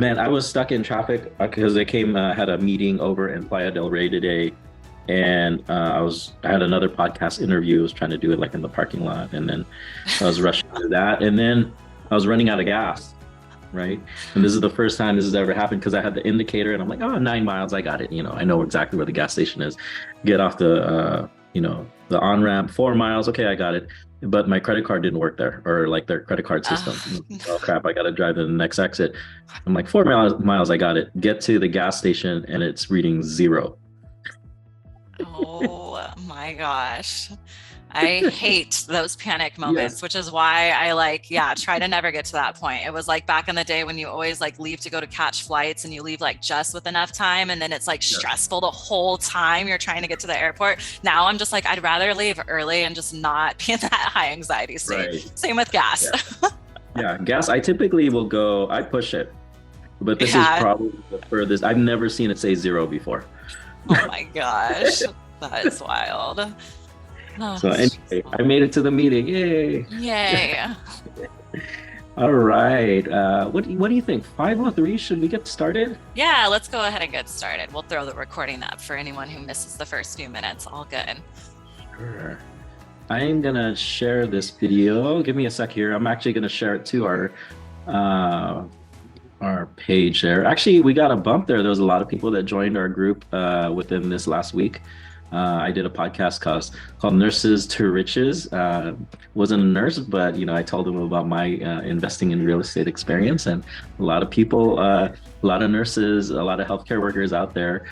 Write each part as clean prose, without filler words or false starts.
Man, I was stuck in traffic because I had a meeting over in Playa del Rey today, and I had another podcast interview. I was trying to do it like in the parking lot, and then I was rushing to that, and then I was running out of gas, right? And this is the first time this has ever happened because I had the indicator, and I'm like, oh, 9 miles, I got it. I know exactly where the gas station is. Get off the on ramp, 4 miles. Okay, I got it. But my credit card didn't work there, or like their credit card system. Oh crap! I got to drive to the next exit. I'm like 4 miles. I got it. Get to the gas station, and it's reading zero. Oh my gosh. I hate those panic moments, Yes. which is why I try to never get to that point. It was like back in the day when you always like leave to go to catch flights and you leave like just with enough time. And then it's like stressful the whole time you're trying to get to the airport. Now I'm just like, I'd rather leave early and just not be in that high anxiety state. Right. Same with gas. Yeah, gas. I typically will go. I push it, but this is Yeah. probably the furthest. I've never seen it say zero before. Oh my gosh. That is wild. Oh, So anyway, I made it to the meeting. Yay! yay. All right. What do you think? 5:03? Should we get started? Yeah, let's go ahead and get started. We'll throw the recording up for anyone who misses the first few minutes. All good. Sure. I'm gonna share this video. Give me a sec here. I'm actually gonna share it to our page there. Actually, we got a bump there. There was a lot of people that joined our group within this last week. I did a podcast called Nurses to Riches. Wasn't a nurse, but I told them about my investing in real estate experience, and a lot of people, a lot of nurses, a lot of healthcare workers out there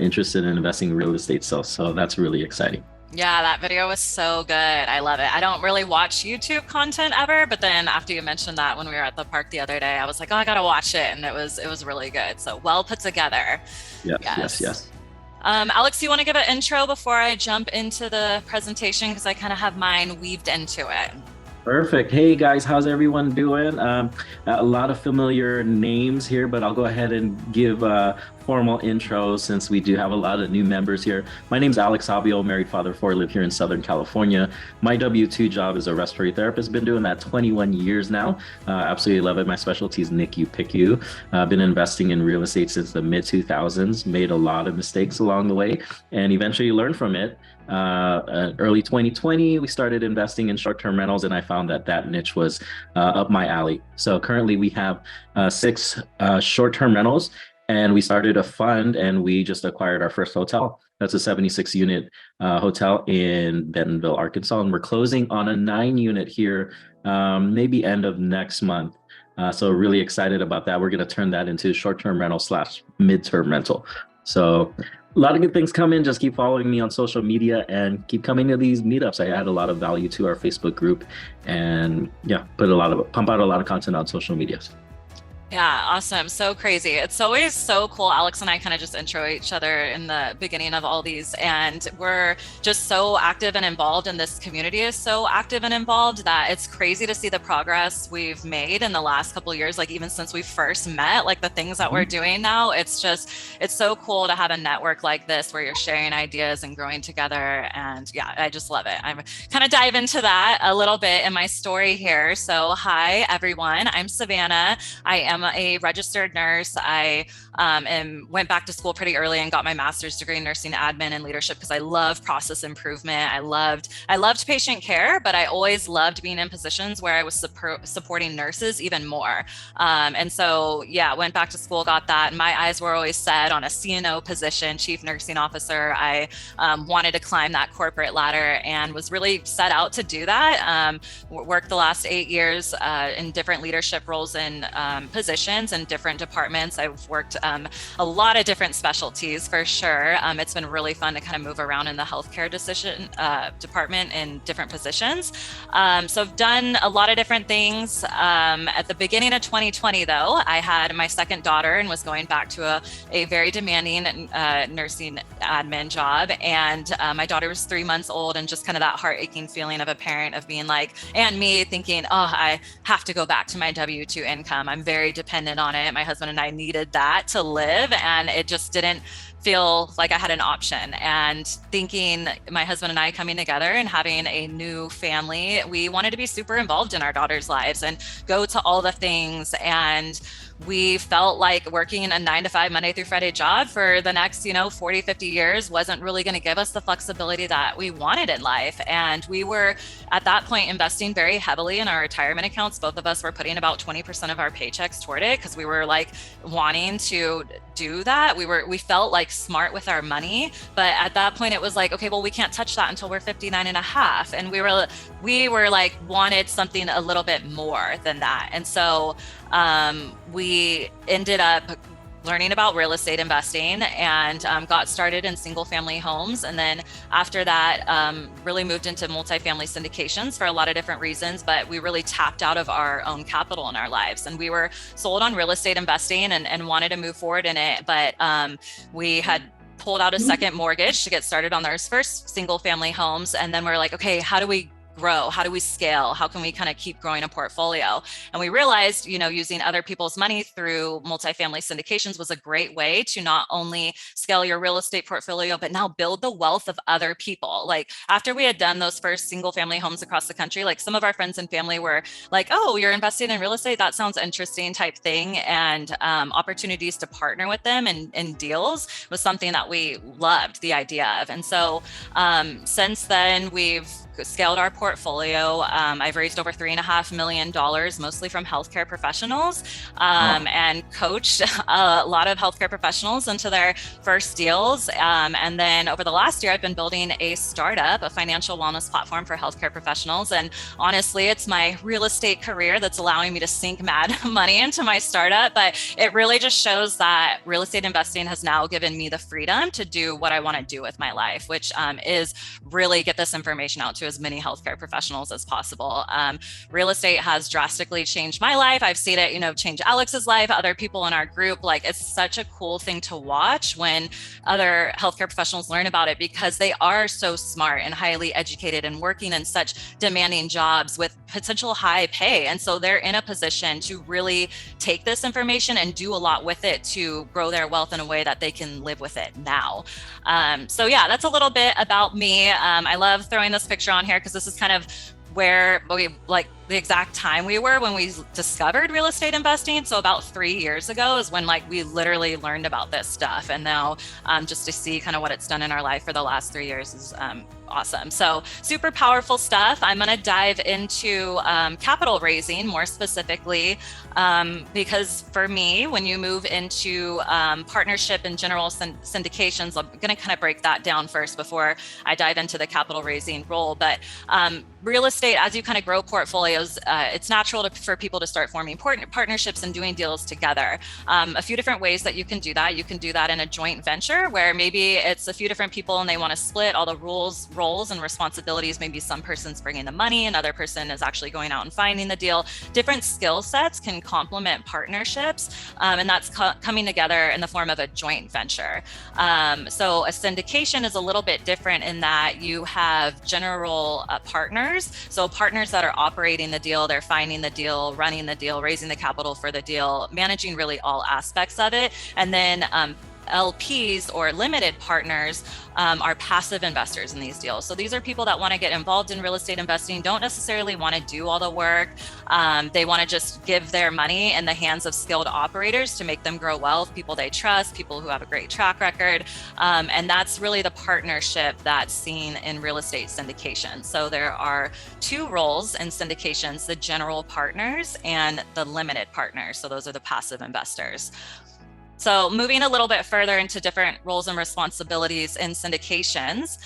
interested in investing in real estate. So that's really exciting. Yeah, that video was so good. I love it. I don't really watch YouTube content ever, but then after you mentioned that when we were at the park the other day, I was like, oh, I gotta watch it, and it was really good. So well put together. Yes. Alex, you want to give an intro before I jump into the presentation because I kind of have mine weaved into it. Perfect. Hey guys, how's everyone doing? A lot of familiar names here, but I'll go ahead and give a formal intro since we do have a lot of new members here. My name's Alex Abio, married father of four, live here in Southern California. My W-2 job is a respiratory therapist. Been doing that 21 years now. Absolutely love it. My specialty is NICU, PICU. Been investing in real estate since the mid 2000s. Made a lot of mistakes along the way and eventually learned from it. Early 2020, we started investing in short-term rentals, and I found that niche was up my alley. So currently we have 6 short-term rentals, and we started a fund, and we just acquired our first hotel. That's a 76-unit hotel in Bentonville, Arkansas, and we're closing on a 9-unit here, maybe end of next month. So really excited about that. We're going to turn that into short-term rental / mid-term rental. So a lot of good things coming. Just keep following me on social media and keep coming to these meetups. I add a lot of value to our Facebook group, and pump out a lot of content on social media. Yeah, awesome. So crazy. It's always so cool. Alex and I kind of just intro each other in the beginning of all these, and we're just so active and involved, and this community is so active and involved that it's crazy to see the progress we've made in the last couple of years, like even since we first met, like the things that we're doing now. It's so cool to have a network like this where you're sharing ideas and growing together. And yeah, I just love it. I'm kind of dive into that a little bit in my story here. So hi, everyone. I'm Savannah. I am a registered nurse. I went back to school pretty early and got my master's degree in nursing admin and leadership because I love process improvement. I loved patient care, but I always loved being in positions where I was supporting nurses even more. And so, yeah, went back to school, got that. My eyes were always set on a CNO position, chief nursing officer. I wanted to climb that corporate ladder and was really set out to do that. Worked the last 8 years in different leadership roles in positions in different departments. I've worked a lot of different specialties for sure. It's been really fun to kind of move around in the healthcare department in different positions. So I've done a lot of different things. At the beginning of 2020 though, I had my second daughter and was going back to a very demanding nursing admin job. And my daughter was 3 months old, and just kind of that heart aching feeling of a parent of being like, and me thinking, oh, I have to go back to my W-2 income. I'm very dependent on it. My husband and I needed that to live, and it just didn't feel like I had an option. And thinking my husband and I coming together and having a new family, we wanted to be super involved in our daughter's lives and go to all the things. And we felt like working a 9 to 5 Monday through Friday job for the next, 40, 50 years wasn't really going to give us the flexibility that we wanted in life. And we were at that point investing very heavily in our retirement accounts. Both of us were putting about 20% of our paychecks toward it because we were like wanting to do that. We felt like smart with our money, but at that point it was like, okay, well, we can't touch that until we're 59 and a half. And we were like wanted something a little bit more than that. And so we ended up learning about real estate investing and got started in single family homes. And then after that, really moved into multifamily syndications for a lot of different reasons, but we really tapped out of our own capital in our lives. And we were sold on real estate investing and wanted to move forward in it. But we had pulled out a second mortgage to get started on those first single family homes. And then we're like, okay, how do we grow? How do we scale? How can we kind of keep growing a portfolio? And we realized, using other people's money through multifamily syndications was a great way to not only scale your real estate portfolio, but now build the wealth of other people. Like after we had done those first single family homes across the country, like some of our friends and family were like, oh, you're investing in real estate? That sounds interesting type thing. And opportunities to partner with them in deals was something that we loved the idea of. And so since then, we've scaled our portfolio. I've raised over $3.5 million, mostly from healthcare professionals, and coached a lot of healthcare professionals into their first deals. And then over the last year, I've been building a startup, a financial wellness platform for healthcare professionals. And honestly, it's my real estate career that's allowing me to sink mad money into my startup. But it really just shows that real estate investing has now given me the freedom to do what I want to do with my life, which is really get this information out to as many healthcare professionals as possible. Real estate has drastically changed my life. I've seen it, change Alex's life, other people in our group. Like it's such a cool thing to watch when other healthcare professionals learn about it because they are so smart and highly educated and working in such demanding jobs with potential high pay. And so they're in a position to really take this information and do a lot with it to grow their wealth in a way that they can live with it now. So yeah, that's a little bit about me. I love throwing this picture on here because this is kind of where we like the exact time we were when we discovered real estate investing. So about 3 years ago is when like we literally learned about this stuff. And now just to see kind of what it's done in our life for the last 3 years is awesome. So super powerful stuff. I'm going to dive into capital raising more specifically because for me, when you move into partnership and general syndications, I'm going to kind of break that down first before I dive into the capital raising role. But real estate, as you kind of grow portfolios, it's natural for people to start forming partnerships and doing deals together. A few different ways that you can do that. You can do that in a joint venture where maybe it's a few different people and they want to split all the roles and responsibilities. Maybe some person's bringing the money, another person is actually going out and finding the deal. Different skill sets can complement partnerships, and that's coming together in the form of a joint venture. So a syndication is a little bit different in that you have general partners. So partners that are operating the deal, they're finding the deal, running the deal, raising the capital for the deal, managing really all aspects of it. And then LPs or limited partners are passive investors in these deals. So these are people that want to get involved in real estate investing, don't necessarily want to do all the work. They want to just give their money in the hands of skilled operators to make them grow wealth, people they trust, people who have a great track record. And that's really the partnership that's seen in real estate syndication. So there are two roles in syndications, the general partners and the limited partners. So those are the passive investors. So moving a little bit further into different roles and responsibilities in syndications.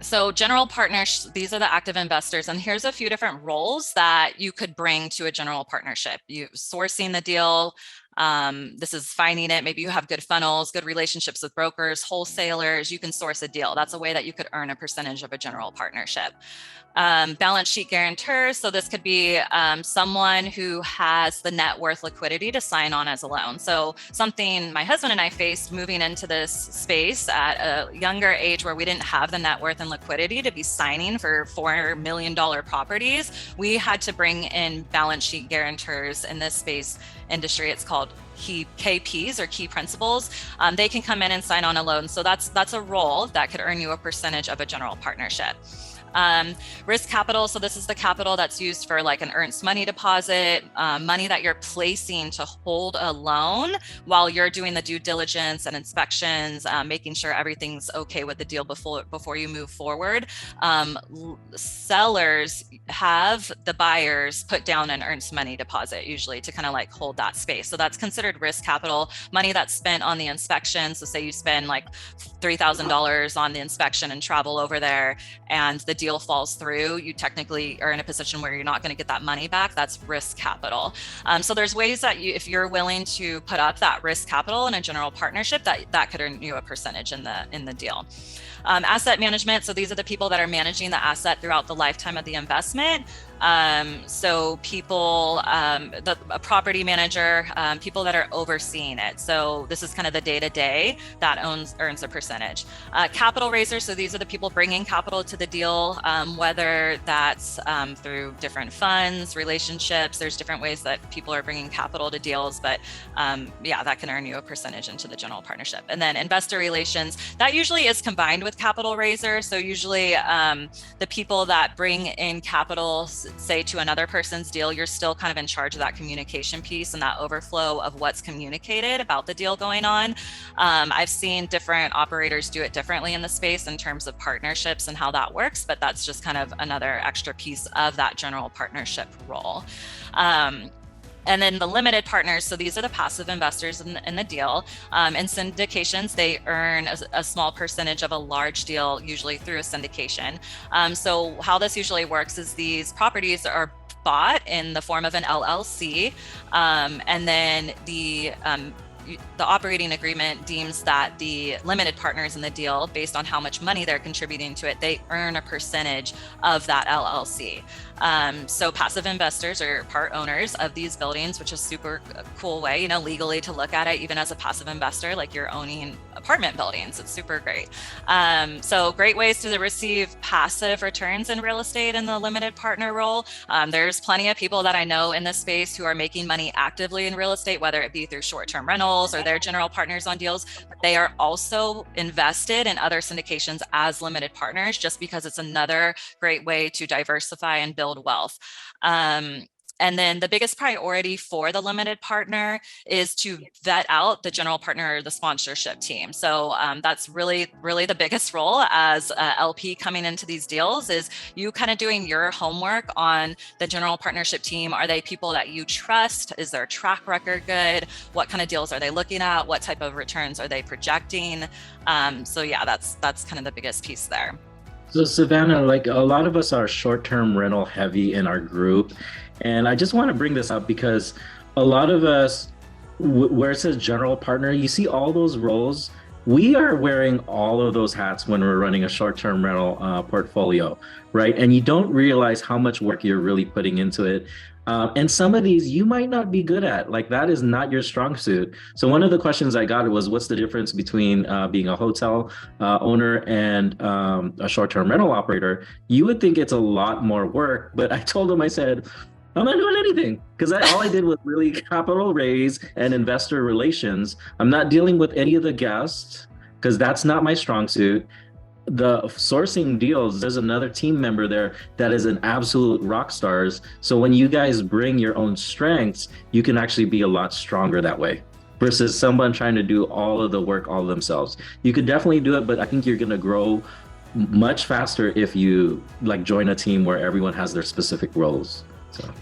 So general partners, these are the active investors. And here's a few different roles that you could bring to a general partnership. You sourcing the deal. This is finding it. Maybe you have good funnels, good relationships with brokers, wholesalers. You can source a deal. That's a way that you could earn a percentage of a general partnership. Balance sheet guarantors. So this could be someone who has the net worth liquidity to sign on as a loan. So something my husband and I faced moving into this space at a younger age where we didn't have the net worth and liquidity to be signing for $4 million properties. We had to bring in balance sheet guarantors in this space industry. It's called KPs or key principals. They can come in and sign on a loan. So that's a role that could earn you a percentage of a general partnership. Risk capital, so this is the capital that's used for like an earnest money deposit, money that you're placing to hold a loan while you're doing the due diligence and inspections, making sure everything's okay with the deal before you move forward. Sellers have the buyers put down an earnest money deposit usually to kind of like hold that space. So that's considered risk capital, money that's spent on the inspection. So say you spend like $3,000 on the inspection and travel over there and the deal falls through, you technically are in a position where you're not going to get that money back. That's risk capital. So there's ways that you, if you're willing to put up that risk capital in a general partnership, that could earn you a percentage in the deal. Asset management. So these are the people that are managing the asset throughout the lifetime of the investment. So people, a property manager, people that are overseeing it. So this is kind of the day-to-day that earns a percentage. Capital raisers. So these are the people bringing capital to the deal, whether that's through different funds, relationships. There's different ways that people are bringing capital to deals, but yeah, that can earn you a percentage into the general partnership. And then investor relations, that usually is combined with capital raisers. So usually the people that bring in capital, say to another person's deal, you're still kind of in charge of that communication piece and that overflow of what's communicated about the deal going on. I've seen different operators do it differently in the space in terms of partnerships and how that works, but that's just kind of another extra piece of that general partnership role. And then the limited partners, so these are the passive investors in the deal. In syndications, they earn a small percentage of a large deal, usually through a syndication. So how this usually works is these properties are bought in the form of an LLC, and then the operating agreement deems that the limited partners in the deal, based on how much money they're contributing to it, they earn a percentage of that LLC. So passive investors are part owners of these buildings, which is super cool way, you know, legally to look at it, even as a passive investor, like you're owning apartment buildings. It's super great. So great ways to receive passive returns in real estate in the limited partner role. There's plenty of people that I know in this space who are making money actively in real estate, whether it be through short-term rentals or they're general partners on deals. They are also invested in other syndications as limited partners, just because it's another great way to diversify and build wealth. And then the biggest priority for the limited partner is to vet out the general partner or the sponsorship team. So that's really, really the biggest role as a LP coming into these deals, is you kind of doing your homework on the general partnership team. Are they people that you trust? Is their track record good? What kind of deals are they looking at? What type of returns are they projecting? So yeah, that's kind of the biggest piece there. So Savannah, like a lot of us are short-term rental heavy in our group. And I just want to bring this up because a lot of us, where it says general partner, you see all those roles. We are wearing all of those hats when we're running a short-term rental portfolio, right? And you don't realize how much work you're really putting into it. And some of these you might not be good at, like that is not your strong suit. So one of the questions I got was, what's the difference between being a hotel owner and a short-term rental operator? You would think it's a lot more work, but I told them, I said, I'm not doing anything because all I did was really capital raise and investor relations. I'm not dealing with any of the guests because that's not my strong suit. The sourcing deals, there's another team member there that is an absolute rock stars. So when you guys bring your own strengths, you can actually be a lot stronger that way versus someone trying to do all of the work all themselves. You could definitely do it, but I think you're going to grow much faster if you like join a team where everyone has their specific roles. So.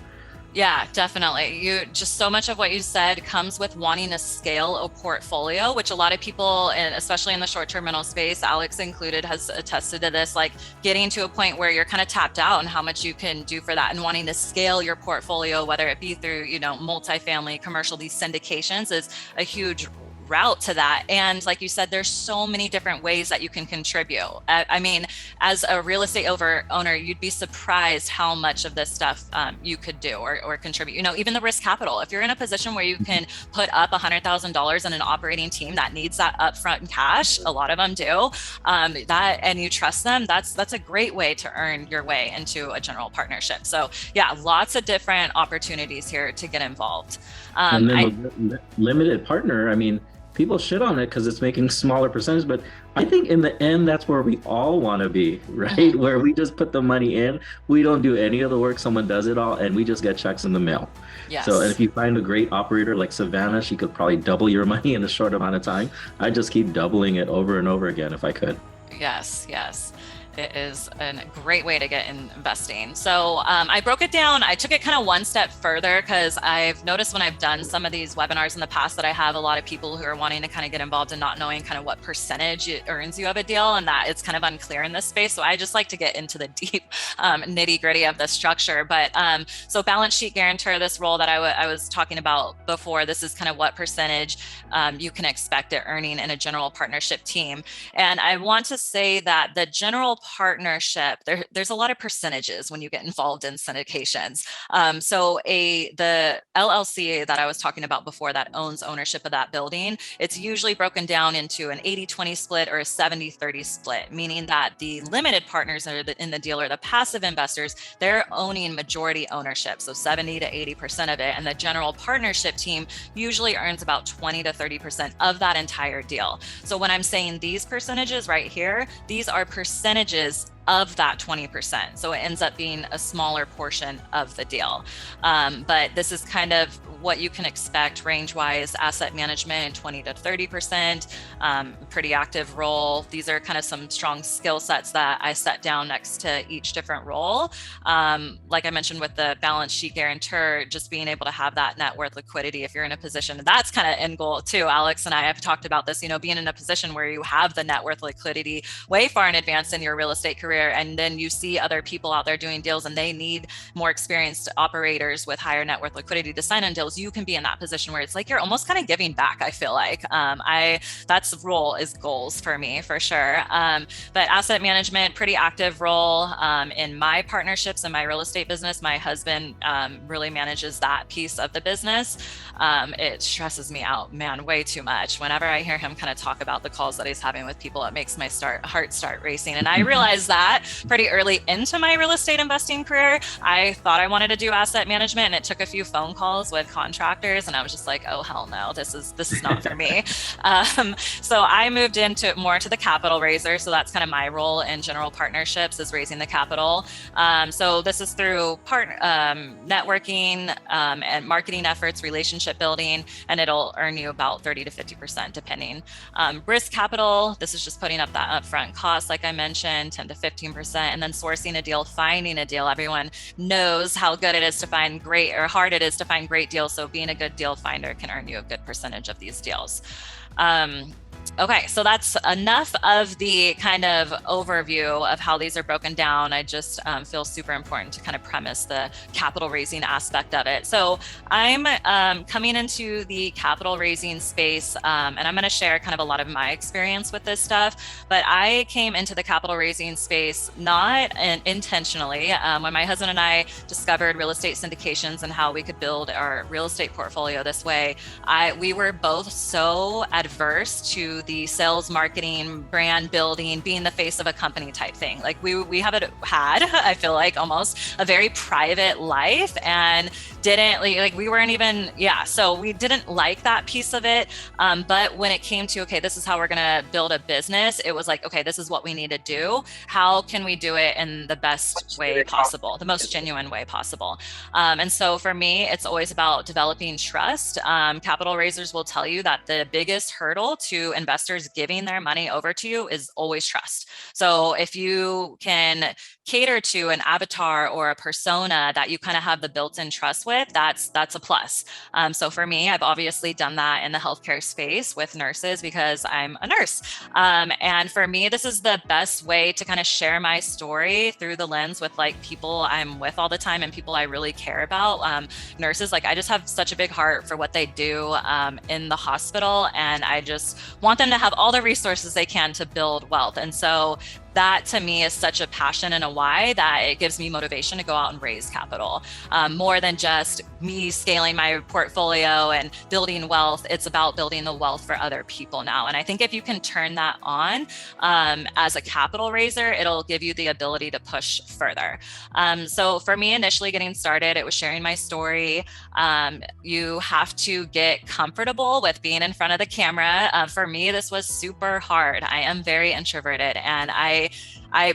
Yeah, definitely. You just, so much of what you said comes with wanting to scale a portfolio, which a lot of people, and especially in the short-term rental space, Alex included, has attested to this, like getting to a point where you're kind of tapped out on how much you can do for that, and wanting to scale your portfolio, whether it be through, you know, multifamily, commercial, these syndications is a huge route to that. And like you said, there's so many different ways that you can contribute. I mean, as a real estate owner, you'd be surprised how much of this stuff you could do or contribute. You know, even the risk capital, if you're in a position where you can put up $100,000 in an operating team that needs that upfront cash, a lot of them do, that, and you trust them, that's a great way to earn your way into a general partnership. So yeah, lots of different opportunities here to get involved. And then the limited partner, I mean, people shit on it because it's making smaller percentage, but I think in the end, that's where we all want to be, right? Mhm. Where we just put the money in, we don't do any of the work, someone does it all, and we just get checks in the mail. So, and Yes. if you find a great operator like Savannah, she could probably double your money in a short amount of time. I just keep doubling it over and over again if I could. Yes, yes. It is a great way to get in investing. So I broke it down. I took it kind of one step further because I've noticed when I've done some of these webinars in the past that I have a lot of people who are wanting to kind of get involved and not knowing kind of what percentage it earns you of a deal, and that it's kind of unclear in this space. So I just like to get into the deep nitty gritty of the structure. But so balance sheet guarantor, this role that I was talking about before, this is kind of what percentage you can expect it earning in a general partnership team. And I want to say that the general partnership, there's a lot of percentages when you get involved in syndications. So the LLC that I was talking about before that owns ownership of that building, it's usually broken down into an 80-20 split or a 70-30 split, meaning that the limited partners in the deal or the passive investors, they're owning majority ownership, so 70 to 80% of it. And the general partnership team usually earns about 20 to 30% of that entire deal. So when I'm saying these percentages right here, these are percentages of that 20%. So it ends up being a smaller portion of the deal. But this is kind of what you can expect range wise. Asset management, 20 to 30%, pretty active role. These are kind of some strong skill sets that I set down next to each different role. Like I mentioned with the balance sheet guarantor, just being able to have that net worth liquidity if you're in a position, that's kind of end goal too. Alex and I have talked about this, being in a position where you have the net worth liquidity way far in advance in your real estate career, and then you see other people out there doing deals and they need more experienced operators with higher net worth liquidity to sign on deals. You can be in that position where it's like you're almost kind of giving back. I feel like that's role is goals for me for sure. But asset management, pretty active role in my partnerships in my real estate business. My husband really manages that piece of the business. It stresses me out, man, way too much. Whenever I hear him kind of talk about the calls that he's having with people, it makes my heart start racing. And I realized that pretty early into my real estate investing career. I thought I wanted to do asset management, and it took a few phone calls with contractors, and I was just like, oh hell no, this is not for me. So I moved into more to the capital raiser. So that's kind of my role in general partnerships, is raising the capital. So this is through networking and marketing efforts, relationship building, and it'll earn you about 30 to 50% depending. Risk capital, this is just putting up that upfront cost, like I mentioned, 10 to 15%, and then sourcing a deal, finding a deal. Everyone knows how good it is to find great, or hard it is to find great deals. So being a good deal finder can earn you a good percentage of these deals. Okay, so that's enough of the kind of overview of how these are broken down. I just feel super important to kind of premise the capital raising aspect of it. So I'm coming into the capital raising space, and I'm going to share kind of a lot of my experience with this stuff. But I came into the capital raising space not intentionally. When my husband and I discovered real estate syndications and how we could build our real estate portfolio this way, we were both so adverse to the sales, marketing, brand building, being the face of a company type thing. Like we had, I feel like, almost a very private life, and didn't like we weren't even so we didn't like that piece of it. But when it came to, okay, this is how we're gonna build a business, it was like, okay, this is what we need to do. How can we do it in the best way possible, the most genuine way possible? And so for me, it's always about developing trust. Capital raisers will tell you that the biggest hurdle to investors giving their money over to you is always trust. So if you can cater to an avatar or a persona that you kind of have the built-in trust with, that's a plus. So for me, I've obviously done that in the healthcare space with nurses because I'm a nurse. And for me, this is the best way to kind of share my story through the lens with like people I'm with all the time and people I really care about. Nurses, like I just have such a big heart for what they do in the hospital, and I just want them to have all the resources they can to build wealth. And so that to me is such a passion and a why that it gives me motivation to go out and raise capital. More than just me scaling my portfolio and building wealth, it's about building the wealth for other people now. And I think if you can turn that on as a capital raiser, it'll give you the ability to push further. So for me, initially getting started, it was sharing my story. You have to get comfortable with being in front of the camera. For me, this was super hard. I am very introverted, and I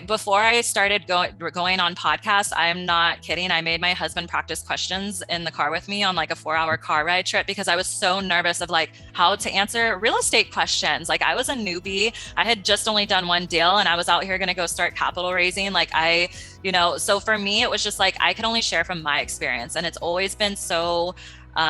before I started going on podcasts, I'm not kidding. I made my husband practice questions in the car with me on like a 4-hour car ride trip because I was so nervous of like how to answer real estate questions. Like I was a newbie. I had just only done one deal and I was out here going to go start capital raising. So for me, it was just like I could only share from my experience. And it's always been so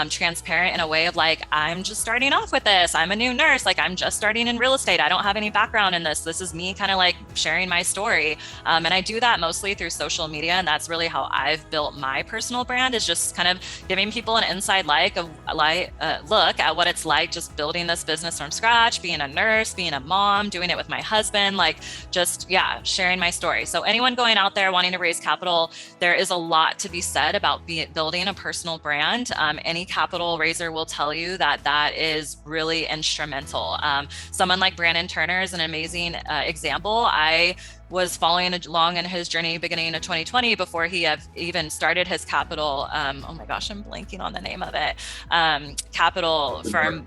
transparent in a way of like, I'm just starting off with this. I'm a new nurse. Like I'm just starting in real estate. I don't have any background in this. This is me kind of like sharing my story. And I do that mostly through social media. And that's really how I've built my personal brand, is just kind of giving people an inside look at what it's like just building this business from scratch, being a nurse, being a mom, doing it with my husband, like just, yeah, sharing my story. So anyone going out there wanting to raise capital, there is a lot to be said about building a personal brand. Any capital raiser will tell you that that is really instrumental. Someone like Brandon Turner is an amazing example. I was following along in his journey beginning of 2020 before he even started his capital. Oh my gosh, I'm blanking on the name of it. Capital firm.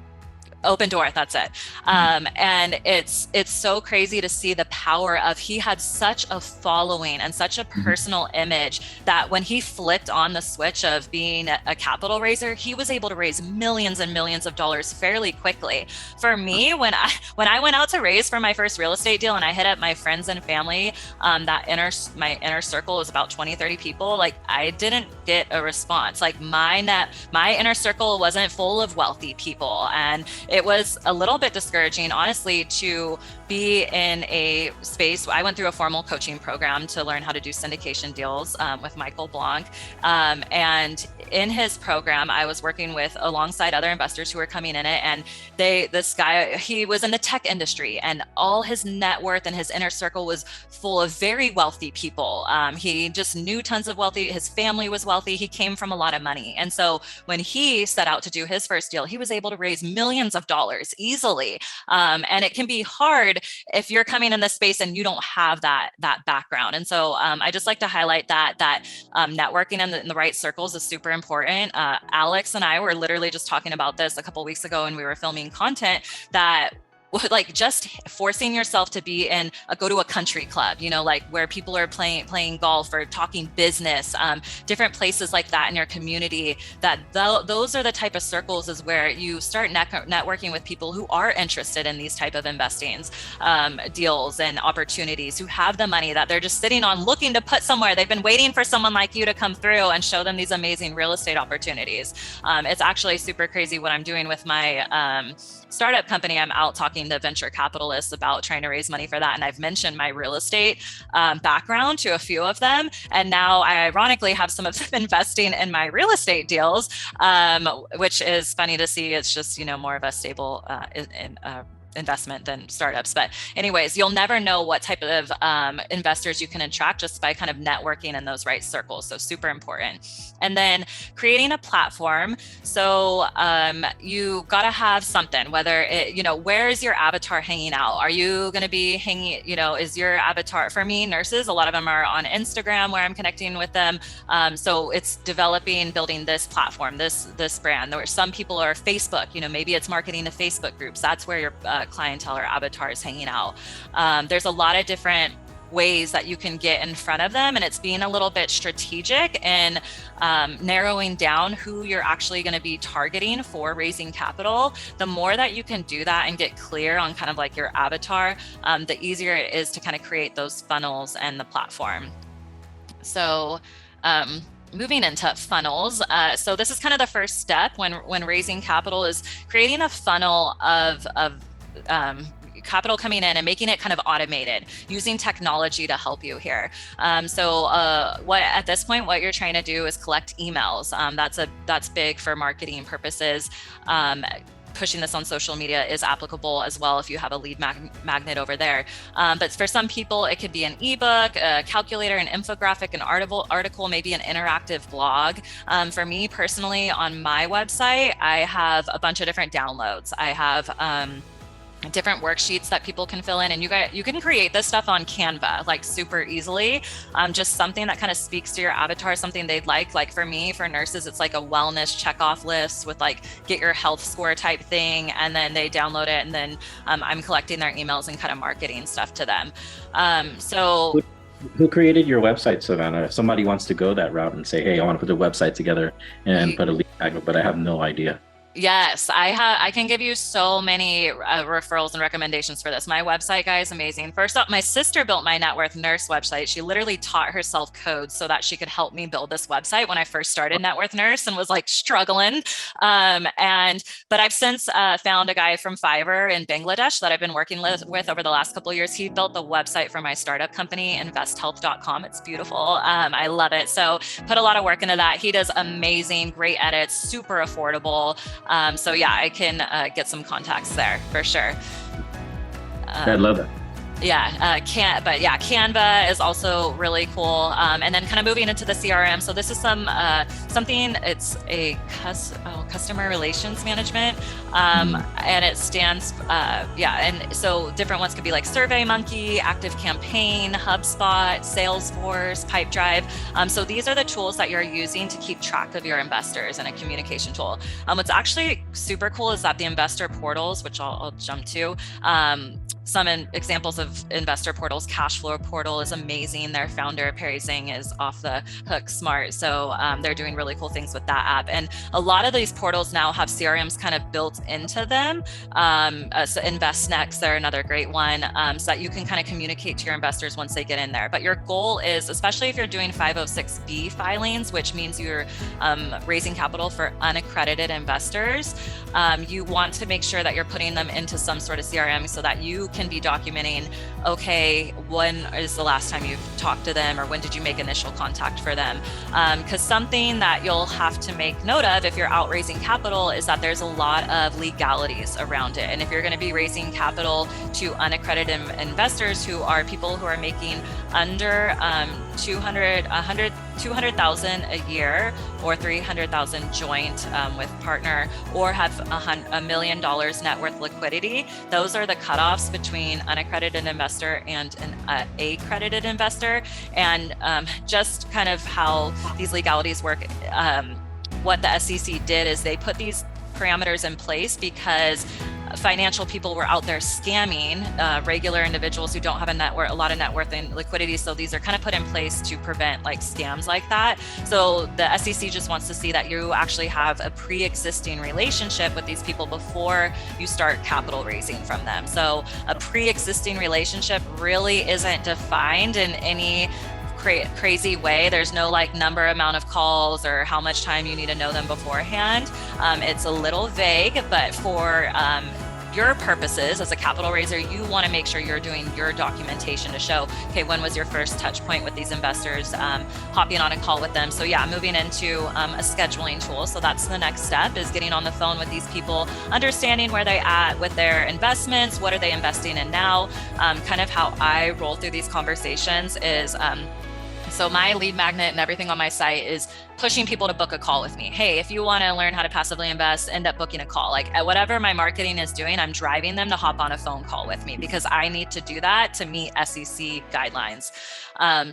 Open Door, that's it. And it's so crazy to see the power of, he had such a following and such a personal image that when he flipped on the switch of being a capital raiser, he was able to raise millions and millions of dollars fairly quickly. For me, when I went out to raise for my first real estate deal and I hit up my friends and family, my inner circle was about 20, 30 people, like I didn't get a response. Like my inner circle wasn't full of wealthy people. And it was a little bit discouraging, honestly, to be in a space. I went through a formal coaching program to learn how to do syndication deals with Michael Blanc. And in his program, I was working alongside other investors who were coming in it. And this guy, he was in the tech industry, and all his net worth and his inner circle was full of very wealthy people. He just knew tons of wealthy. His family was wealthy. He came from a lot of money. And so when he set out to do his first deal, he was able to raise millions of dollars easily. And it can be hard if you're coming in this space and you don't have that background. And so I just like to highlight that networking in the right circles is super important. Alex and I were literally just talking about this a couple of weeks ago when we were filming content, that like just forcing yourself to go to a country club, like where people are playing golf or talking business, different places like that in your community, those are the type of circles is where you start networking with people who are interested in these type of investings, deals and opportunities, who have the money that they're just sitting on looking to put somewhere. They've been waiting for someone like you to come through and show them these amazing real estate opportunities. It's actually super crazy what I'm doing with my startup company. I'm out talking to venture capitalists about trying to raise money for that. And I've mentioned my real estate background to a few of them. And now I ironically have some of them investing in my real estate deals, which is funny to see. It's just, more of a stable investment than startups. But anyways, you'll never know what type of investors you can attract just by kind of networking in those right circles. So super important. And then creating a platform. So you got to have something, whether where is your avatar hanging out? Are you going to be hanging, is your avatar, for me, nurses, a lot of them are on Instagram where I'm connecting with them. So it's building this platform, this brand. There are some people are Facebook, maybe it's marketing to Facebook groups. That's where your clientele or avatar is hanging out. There's a lot of different ways that you can get in front of them, and it's being a little bit strategic and narrowing down who you're actually going to be targeting for raising capital. The more that you can do that and get clear on kind of like your avatar, the easier it is to kind of create those funnels and the platform. So moving into funnels. So this is kind of the first step when raising capital, is creating a funnel of capital coming in and making it kind of automated, using technology to help you here. What at this point, what you're trying to do is collect emails. That's big for marketing purposes. pushing this on social media is applicable as well if you have a lead magnet over there. But for some people, it could be an ebook, a calculator, an infographic, an article, maybe an interactive blog. For me personally, on my website, I have a bunch of different downloads. I have different worksheets that people can fill in, and you can create this stuff on Canva like super easily. Just something that kind of speaks to your avatar, something they'd like for me, for nurses, it's like a wellness checkoff list with like get your health score type thing, and then they download it, and then I'm collecting their emails and kind of marketing stuff to them. So who created your website, Savannah? If somebody wants to go that route and say, hey, I want to put a website together and put a lead magnet, but I have no idea. Yes, I can give you so many referrals and recommendations for this. My website guy is amazing. First up, my sister built my Networth nurse website. She literally taught herself code so that she could help me build this website when I first started Networth Nurse and was like struggling. But I've since found a guy from Fiverr in Bangladesh that I've been working with over the last couple of years. He built the website for my startup company, investhealth.com. It's beautiful. I love it. So put a lot of work into that. He does amazing, great edits, super affordable. So yeah, I can get some contacts there for sure. I love it. Canva is also really cool. And then kind of moving into the CRM. So this is something, it's a customer relations management. And it stands, and so different ones could be like SurveyMonkey, ActiveCampaign, HubSpot, Salesforce, Pipedrive. So these are the tools that you're using to keep track of your investors in a communication tool. What's actually super cool is that the investor portals, which I'll jump to, some examples of investor portals. Cashflow portal is amazing. Their founder, Perry Zhang, is off the hook smart. So they're doing really cool things with that app. And a lot of these portals now have CRMs kind of built into them. So InvestNext, they're another great one, so that you can kind of communicate to your investors once they get in there. But your goal is, especially if you're doing 506B filings, which means you're raising capital for unaccredited investors, you want to make sure that you're putting them into some sort of CRM so that you can be documenting, okay, when is the last time you've talked to them, or when did you make initial contact for them? Because something that you'll have to make note of if you're out raising capital is that there's a lot of legalities around it. And if you're going to be raising capital to unaccredited investors who are people who are making under 200,000 a year, or 300,000 joint with partner, or have $1 million net worth liquidity, those are the cutoffs between unaccredited investor and an accredited investor. And just kind of how these legalities work, what the SEC did is they put these parameters in place because financial people were out there scamming regular individuals who don't have a lot of net worth and liquidity. So these are kind of put in place to prevent like scams like that. So the SEC just wants to see that you actually have a pre-existing relationship with these people before you start capital raising from them. So a pre-existing relationship really isn't defined in any crazy way. There's no like amount of calls or how much time you need to know them beforehand. It's a little vague, but for your purposes as a capital raiser, you want to make sure you're doing your documentation to show, okay, when was your first touch point with these investors, hopping on a call with them. So yeah, moving into a scheduling tool. So that's the next step, is getting on the phone with these people, understanding where they're at with their investments, what are they investing in now. Kind of how I roll through these conversations is, so my lead magnet and everything on my site is pushing people to book a call with me. Hey, if you want to learn how to passively invest, end up booking a call. Like at whatever my marketing is doing, I'm driving them to hop on a phone call with me because I need to do that to meet SEC guidelines.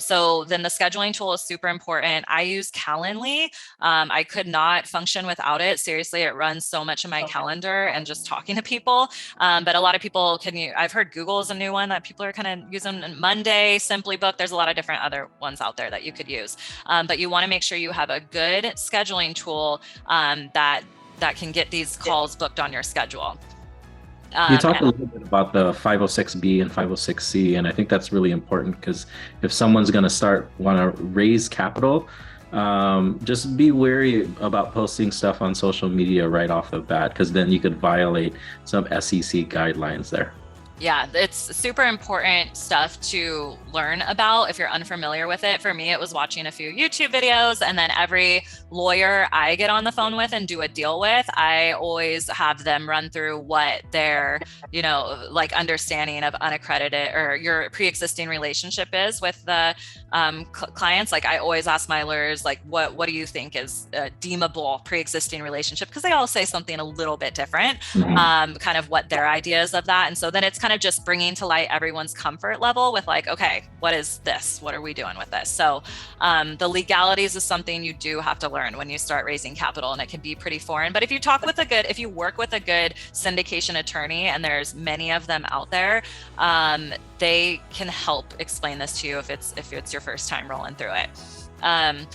So then the scheduling tool is super important. I use Calendly. I could not function without it. Seriously, it runs so much of my calendar and just talking to people. But a lot of people I've heard Google is a new one that people are kind of using. Monday, Simply Book. There's a lot of different other ones out there that you could use. But you want to make sure you have a good scheduling tool that can get these calls booked on your schedule. You talked a little bit about the 506B and 506C, and I think that's really important because if someone's going to want to raise capital, just be wary about posting stuff on social media right off the bat, because then you could violate some SEC guidelines there. Yeah, it's super important stuff to learn about if you're unfamiliar with it. For me, it was watching a few YouTube videos, and then every lawyer I get on the phone with and do a deal with, I always have them run through what their, like understanding of unaccredited or your pre-existing relationship is with the clients. Like I always ask my lawyers, like, what do you think is a deemable pre-existing relationship? Because they all say something a little bit different, Mhm. kind of what their ideas of that. And so then it's kind of just bringing to light everyone's comfort level with like, okay, what is this? What are we doing with this? So the legalities is something you do have to learn when you start raising capital, and it can be pretty foreign. But if you work with a good syndication attorney, and there's many of them out there, they can help explain this to you if it's your first time rolling through it. Um,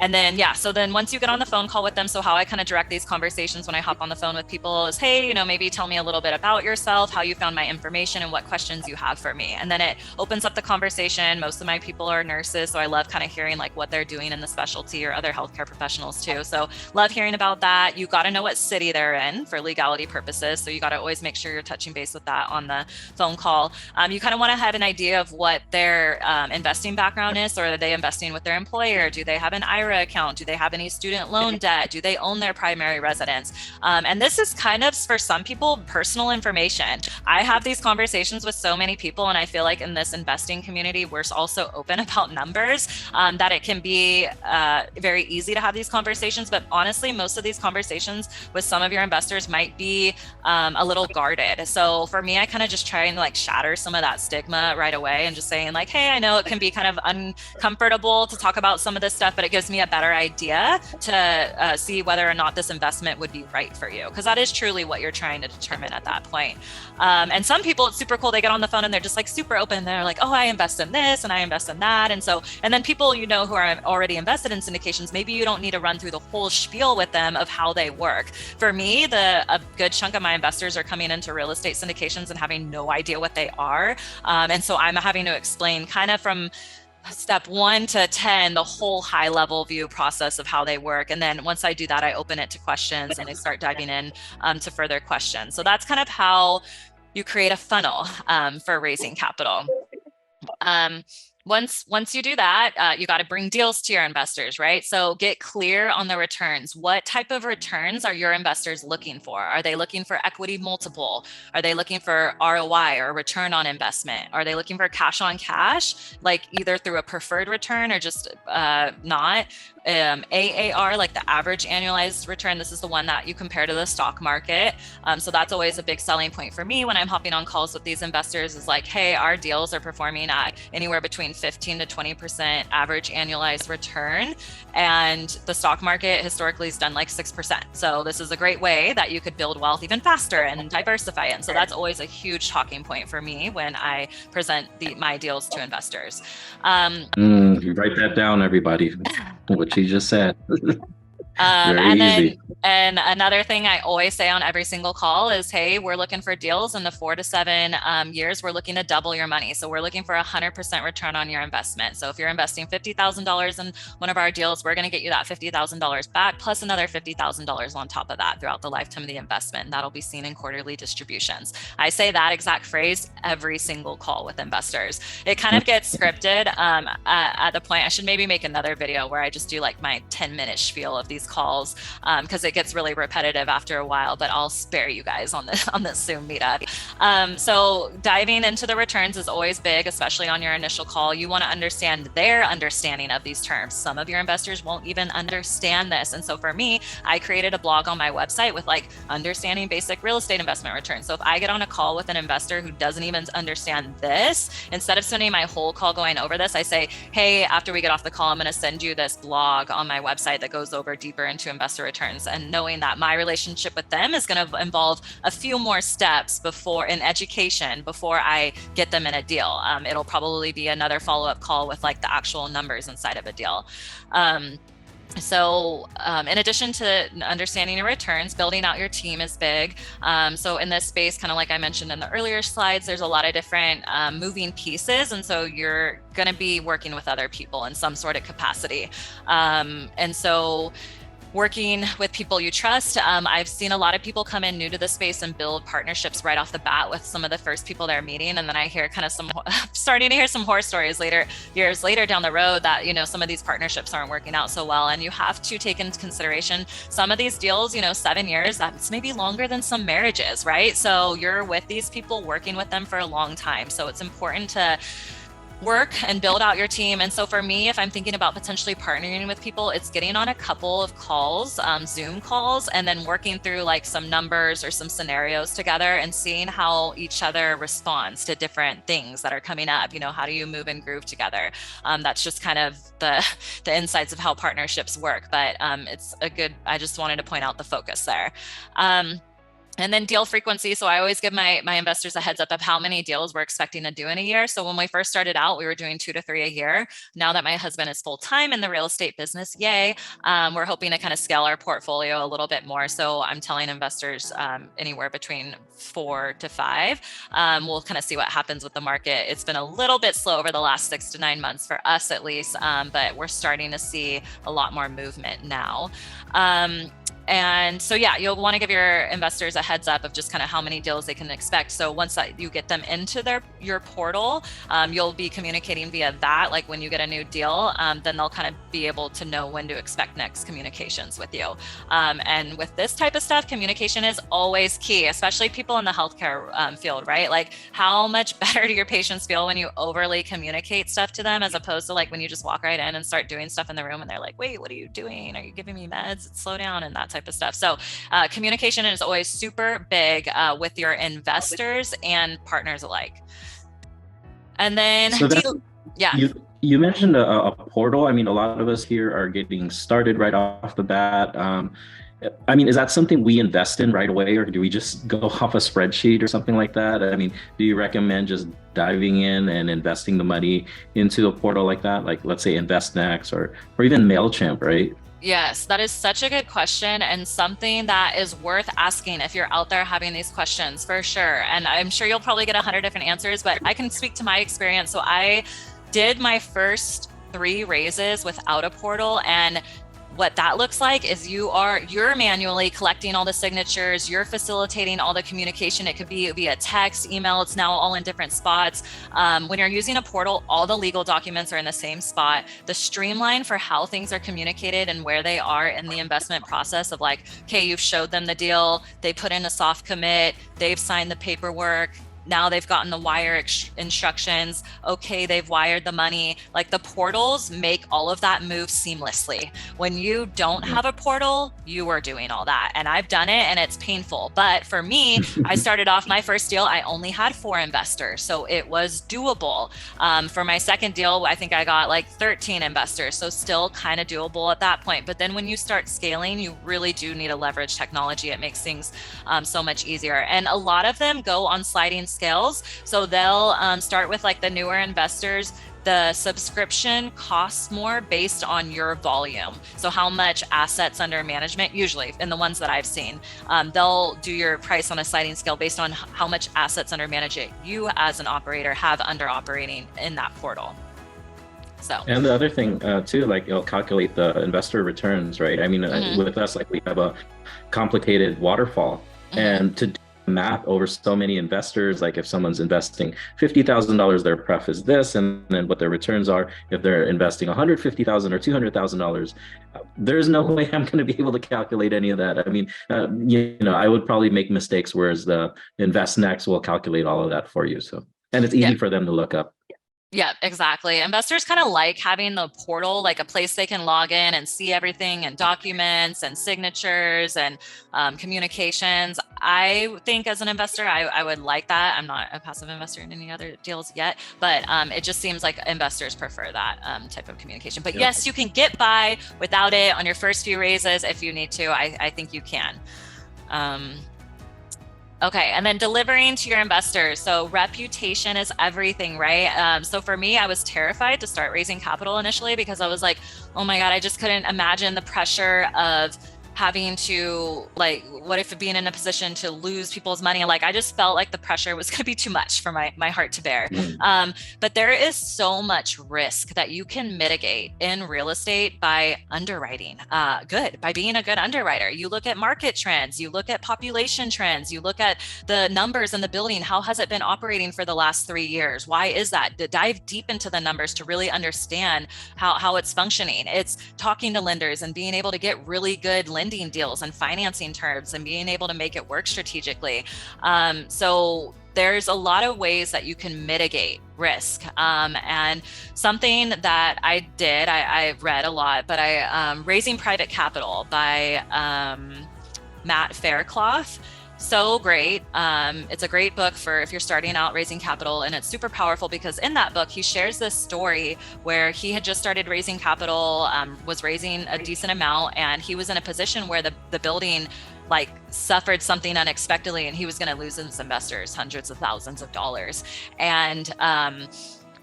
and then, yeah, so then once you get on the phone call with them, so how I kind of direct these conversations when I hop on the phone with people is, hey, maybe tell me a little bit about yourself, how you found my information, and what questions you have for me. And then it opens up the conversation. Most of my people are nurses, so I love kind of hearing like what they're doing in the specialty, or other healthcare professionals too. So love hearing about that. You got to know what city they're in for legality purposes. So you got to always make sure you're touching base with that on the phone call. You kind of want to have an idea of what their investing background is. So are they investing with their employer? Do they have an IRA account? Do they have any student loan debt? Do they own their primary residence? And this is kind of, for some people, personal information. I have these conversations with so many people, and I feel like in this investing community, we're also open about numbers, that it can be very easy to have these conversations. But honestly, most of these conversations with some of your investors might be a little guarded. So for me, I kind of just try and like shatter some of that stigma right away, and just saying like, hey, I know it can be kind of uncomfortable to talk about some of this stuff, but it gives me a better idea to see whether or not this investment would be right for you, because that is truly what you're trying to determine at that point. And some people, it's super cool. They get on the phone and they're just like super open. They're like, oh, I invest in this and I invest in that. And then people, who are already invested in syndications, maybe you don't need to run through the whole spiel with them of how they work. For me, a good chunk of my investors are coming into real estate syndications and having no idea what they are. And so I'm having to explain kind of from step 1 to 10, the whole high level view process of how they work. And then once I do that, I open it to questions and I start diving in to further questions. So that's kind of how you create a funnel for raising capital. Once you do that, you got to bring deals to your investors, right? So get clear on the returns. What type of returns are your investors looking for? Are they looking for equity multiple? Are they looking for ROI, or return on investment? Are they looking for cash on cash, like either through a preferred return or just not? AAR, like the average annualized return. This is the one that you compare to the stock market. So that's always a big selling point for me when I'm hopping on calls with these investors, is like, hey, our deals are performing at anywhere between 15 to 20% average annualized return. And the stock market historically has done like 6%. So this is a great way that you could build wealth even faster and diversify it. And so that's always a huge talking point for me when I present my deals to investors. Write that down, everybody. What you just said. Very And then, easy. and another thing I always say on every single call is, hey, we're looking for deals in the 4 to 7 years. We're looking to double your money. So we're looking for 100% return on your investment. So if you're investing $50,000 in one of our deals, we're going to get you that $50,000 back, plus another $50,000 on top of that throughout the lifetime of the investment. And that'll be seen in quarterly distributions. I say that exact phrase every single call with investors. It kind of gets scripted at the point. I should maybe make another video where I just do like my 10-minute spiel of these calls, because it gets really repetitive after a while, but I'll spare you guys on this Zoom meetup. So diving into the returns is always big, especially on your initial call. You want to understand their understanding of these terms. Some of your investors won't even understand this. And so for me, I created a blog on my website with like understanding basic real estate investment returns. So if I get on a call with an investor who doesn't even understand this, instead of spending my whole call going over this, I say, hey, after we get off the call, I'm going to send you this blog on my website that goes over deeper into investor returns, and knowing that my relationship with them is going to involve a few more steps before in education before I get them in a deal. It'll probably be another follow-up call with like the actual numbers inside of a deal. In addition to understanding your returns, building out your team is big. So in this space, kind of like I mentioned in the earlier slides, there's a lot of different moving pieces. And so you're going to be working with other people in some sort of capacity. And so working with people you trust. I've seen a lot of people come in new to the space and build partnerships right off the bat with some of the first people they're meeting. And then I hear kind of starting to hear some horror stories years later down the road that, some of these partnerships aren't working out so well. And you have to take into consideration some of these deals, 7 years, that's maybe longer than some marriages, right? So you're with these people, working with them for a long time. So it's important to work and build out your team. And so for me, if I'm thinking about potentially partnering with people, it's getting on a couple of calls, Zoom calls, and then working through like some numbers or some scenarios together and seeing how each other responds to different things that are coming up. How do you move and groove together? That's just kind of the insights of how partnerships work. But I just wanted to point out the focus there. And then deal frequency. So I always give my investors a heads up of how many deals we're expecting to do in a year. So when we first started out, we were doing 2 to 3 a year. Now that my husband is full-time in the real estate business, yay, we're hoping to kind of scale our portfolio a little bit more. So I'm telling investors anywhere between 4 to 5. We'll kind of see what happens with the market. It's been a little bit slow over the last 6 to 9 months for us at least, but we're starting to see a lot more movement now. And so, yeah, you'll want to give your investors a heads up of just kind of how many deals they can expect. So once you get them into your portal, you'll be communicating via that. Like when you get a new deal, then they'll kind of be able to know when to expect next communications with you. And with this type of stuff, communication is always key, especially people in the healthcare field, right? Like how much better do your patients feel when you overly communicate stuff to them, as opposed to like when you just walk right in and start doing stuff in the room and they're like, wait, what are you doing? Are you giving me meds? Slow down, and that type of stuff. So communication is always super big with your investors and partners alike. And then, So yeah. You mentioned a portal. I mean, a lot of us here are getting started right off the bat. I mean, is that something we invest in right away, or do we just go off a spreadsheet or something like that? I mean, do you recommend just diving in and investing the money into a portal like that? Like, let's say InvestNext or even MailChimp, right? Yes, that is such a good question, and something that is worth asking if you're out there having these questions, for sure. And I'm sure you'll probably get 100 different answers, but I can speak to my experience. So I did my first 3 raises without a portal, and what that looks like is you're manually collecting all the signatures, you're facilitating all the communication. It could be via text, email, it's now all in different spots. When you're using a portal, all the legal documents are in the same spot. The streamline for how things are communicated and where they are in the investment process of like, okay, you've showed them the deal, they put in a soft commit, they've signed the paperwork, now they've gotten the wire instructions. Okay, they've wired the money. Like the portals make all of that move seamlessly. When you don't have a portal, you are doing all that. And I've done it and it's painful. But for me, I started off my first deal, I only had 4 investors. So it was doable. For my second deal, I think I got like 13 investors. So still kind of doable at that point. But then when you start scaling, you really do need to leverage technology. It makes things so much easier. And a lot of them go on sliding scales. So they'll start with like the newer investors. The subscription costs more based on your volume. So how much assets under management, usually in the ones that I've seen, they'll do your price on a sliding scale based on how much assets under management you as an operator have under operating in that portal. So, and the other thing too, like it'll calculate the investor returns, right? I mean, with us, like we have a complicated waterfall, and to do math over so many investors, like if someone's investing $50,000, their pref is this, and then what their returns are. If they're investing $150,000 or $200,000, there's no way I'm going to be able to calculate any of that. I mean, I would probably make mistakes, whereas the InvestNext will calculate all of that for you. So, and it's easy for them to look up. Yeah, exactly. Investors kind of like having the portal, like a place they can log in and see everything and documents and signatures and communications. I think as an investor, I would like that. I'm not a passive investor in any other deals yet, but it just seems like investors prefer that type of communication. But yes, you can get by without it on your first few raises if you need to. I think you can. Okay, and then delivering to your investors. So reputation is everything, right? So for me, I was terrified to start raising capital initially because I was like, oh my God, I just couldn't imagine the pressure of having to like, what if being in a position to lose people's money? Like, I just felt like the pressure was going to be too much for my heart to bear. But there is so much risk that you can mitigate in real estate by underwriting by being a good underwriter. You look at market trends, you look at population trends, you look at the numbers in the building. How has it been operating for the last 3 years? Why is that? To dive deep into the numbers to really understand how it's functioning. It's talking to lenders and being able to get really good lending deals and financing terms and being able to make it work strategically. So there's a lot of ways that you can mitigate risk. And something that I did, I read a lot, but Raising Private Capital by Matt Faircloth. So great. It's a great book for if you're starting out raising capital, and it's super powerful because in that book, he shares this story where he had just started raising capital, was raising a decent amount, and he was in a position where the building like suffered something unexpectedly, and he was going to lose his investors hundreds of thousands of dollars. And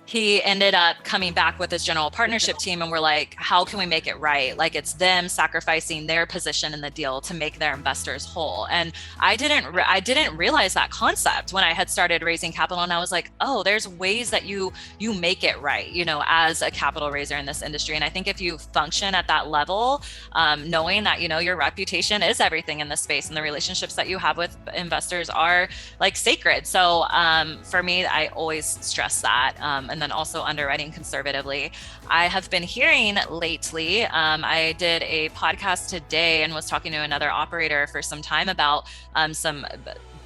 he ended up coming back with his general partnership team, and we're like, how can we make it right? Like, it's them sacrificing their position in the deal to make their investors whole. And I didn't realize that concept when I had started raising capital. And I was like, oh, there's ways that you make it right, as a capital raiser in this industry. And I think if you function at that level, knowing that, your reputation is everything in this space, and the relationships that you have with investors are like sacred. So for me, I always stress that. And then also underwriting conservatively. I have been hearing lately, I did a podcast today and was talking to another operator for some time about some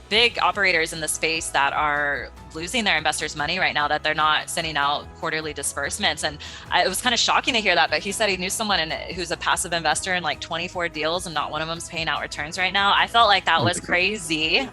big operators in the space that are losing their investors' money right now, that they're not sending out quarterly disbursements. And it was kind of shocking to hear that, but he said he knew someone who's a passive investor in like 24 deals and not one of them's paying out returns right now. I felt like that was crazy.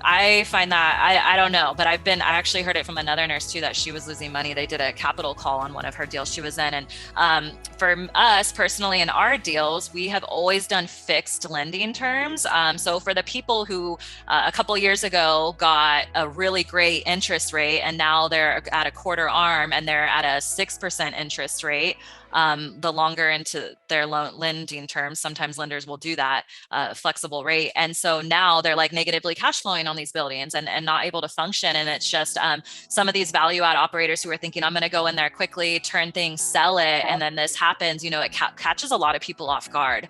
I find that, I don't know, but I actually heard it from another nurse too, that she was losing money. They did a capital call on one of her deals she was in. And for us personally in our deals, we have always done fixed lending terms. So for the people who a couple years ago got a really great interest rate, and now they're at a quarter arm and they're at a 6% interest rate, the longer into their lending terms, sometimes lenders will do that flexible rate. And so now they're like negatively cash flowing on these buildings and not able to function. And it's just some of these value add operators who are thinking, I'm going to go in there quickly, turn things, sell it. And then this happens, it catches a lot of people off guard.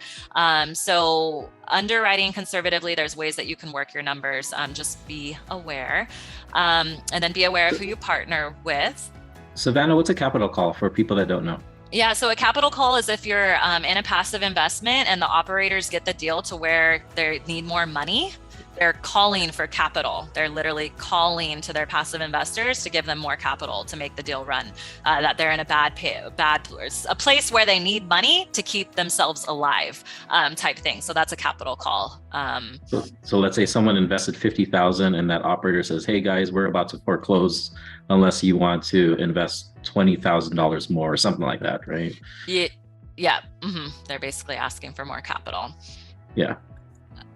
So underwriting conservatively, there's ways that you can work your numbers. Just be aware, and then be aware of who you partner with. Savannah, what's a capital call for people that don't know? Yeah, so a capital call is if you're in a passive investment and the operators get the deal to where they need more money, they're calling for capital. They're literally calling to their passive investors to give them more capital to make the deal run. That they're in a place where they need money to keep themselves alive, type thing. So that's a capital call. So let's say someone invested $50,000 and that operator says, "Hey guys, we're about to foreclose unless you want to invest $20,000 more," or something like that, right? Yeah. Mm-hmm. They're basically asking for more capital. Yeah.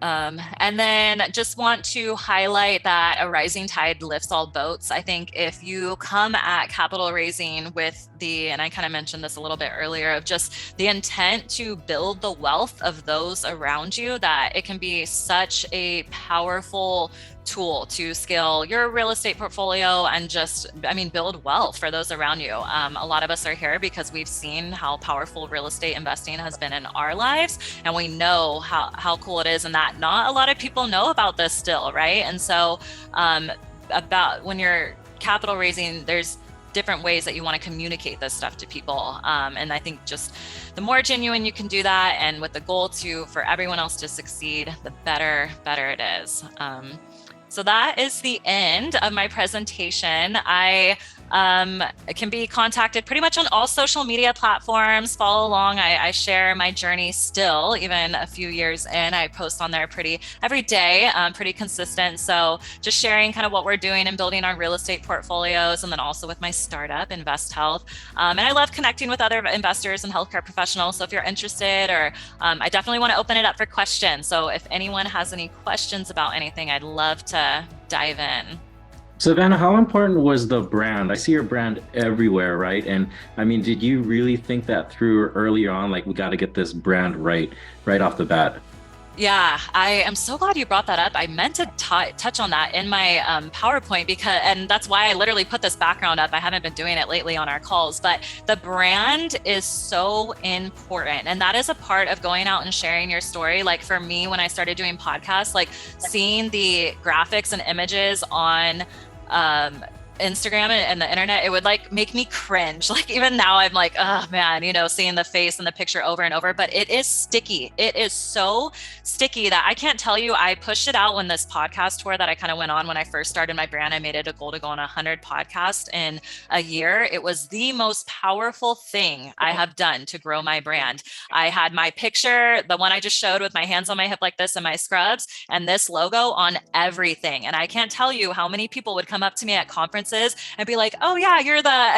And then just want to highlight that a rising tide lifts all boats. I think if you come at capital raising with and I kind of mentioned this a little bit earlier, of just the intent to build the wealth of those around you, that it can be such a powerful tool to scale your real estate portfolio and build wealth for those around you. A lot of us are here because we've seen how powerful real estate investing has been in our lives, and we know how cool it is, and that not a lot of people know about this still, right? And so about when you're capital raising, there's different ways that you want to communicate this stuff to people. And I think just the more genuine you can do that, and with the goal for everyone else to succeed, the better it is. So that is the end of my presentation. I can be contacted pretty much on all social media platforms. Follow along. I share my journey still, even a few years in. I post on there every day, pretty consistent. So just sharing kind of what we're doing and building our real estate portfolios, and then also with my startup, Invest Health. And I love connecting with other investors and healthcare professionals. So if you're interested, or I definitely want to open it up for questions. So if anyone has any questions about anything, I'd love to dive in. Savannah, how important was the brand? I see your brand everywhere, right? And I mean, did you really think that through early on, like we got to get this brand right off the bat? Yeah, I am so glad you brought that up. I meant to touch on that in my PowerPoint and that's why I literally put this background up. I haven't been doing it lately on our calls, but the brand is so important. And that is a part of going out and sharing your story. Like for me, when I started doing podcasts, like seeing the graphics and images on, um, Instagram and the internet, it would like make me cringe. Like even now I'm like, oh man, seeing the face and the picture over and over, but it is sticky. It is so sticky that I can't tell you. I pushed it out when this podcast tour that I kind of went on when I first started my brand, I made it a goal to go on 100 podcasts in a year. It was the most powerful thing I have done to grow my brand. I had my picture, the one I just showed with my hands on my hip like this and my scrubs, and this logo on everything. And I can't tell you how many people would come up to me at conferences and be like, oh yeah,